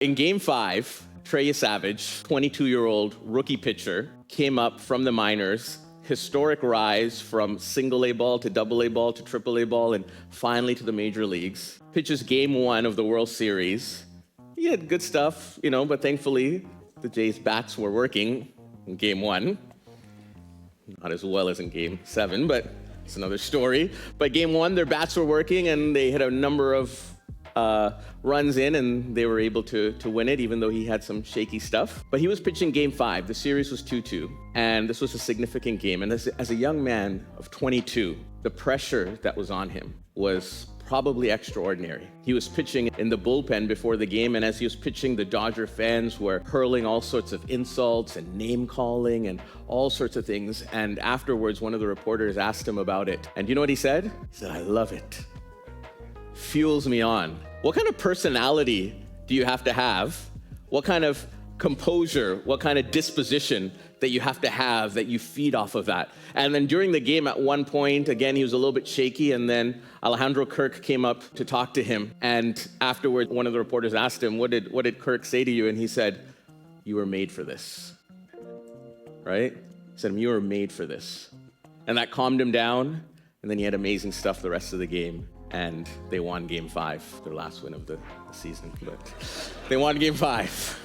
In Game 5, Trey Yesavage, 22-year-old rookie pitcher, came up from the minors, historic rise from single A ball to double A ball to triple A ball, and finally to the major leagues. Pitches Game 1 of the World Series. He had good stuff, but thankfully the Jays' bats were working in Game 1. Not as well as in Game 7, but it's another story. But Game 1, their bats were working, and they hit a number of runs in, and they were able to win it, even though he had some shaky stuff. But he was pitching Game 5. The series was 2-2, and this was a significant game. And as a young man of 22, the pressure that was on him was probably extraordinary. He was pitching in the bullpen before the game, and as he was pitching, the Dodger fans were hurling all sorts of insults and name-calling and all sorts of things. And afterwards, one of the reporters asked him about it. And you know what he said? He said, "I love it. Fuels me on." What kind of personality do you have to have? What kind of composure, what kind of disposition that you have to have that you feed off of that? And then during the game, at one point, again, he was a little bit shaky, and then Alejandro Kirk came up to talk to him. And afterward, one of the reporters asked him, what did Kirk say to you? And he said, "You were made for this." Right? He said, "You were made for this." And that calmed him down, and then he had amazing stuff the rest of the game. And they won Game 5, their last win of the season, but they won Game 5.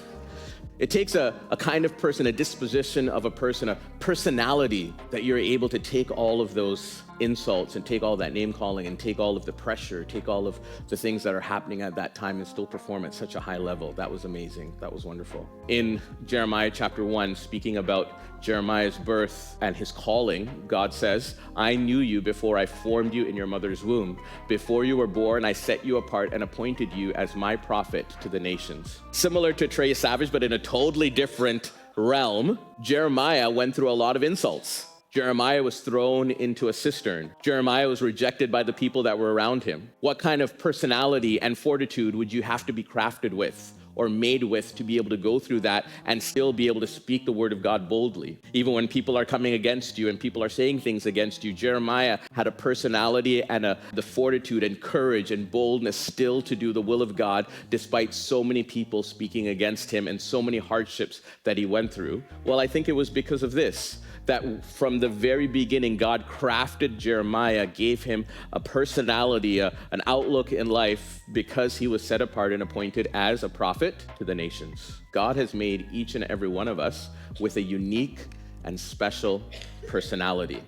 It takes a kind of person, a disposition of a person, a personality that you're able to take all of those insults and take all that name calling and take all of the pressure, take all of the things that are happening at that time and still perform at such a high level. That was amazing. That was wonderful. In Jeremiah chapter 1, speaking about Jeremiah's birth and his calling, God says, "I knew you before I formed you in your mother's womb. Before you were born, I set you apart and appointed you as my prophet to the nations." Similar to Trey Yesavage, but in a totally different realm, Jeremiah went through a lot of insults. Jeremiah was thrown into a cistern. Jeremiah was rejected by the people that were around him. What kind of personality and fortitude would you have to be crafted with or made with to be able to go through that and still be able to speak the word of God boldly? Even when people are coming against you and people are saying things against you, Jeremiah had a personality and the fortitude and courage and boldness still to do the will of God despite so many people speaking against him and so many hardships that he went through. Well, I think it was because of this, that from the very beginning, God crafted Jeremiah, gave him a personality, an outlook in life, because he was set apart and appointed as a prophet to the nations. God has made each and every one of us with a unique and special personality.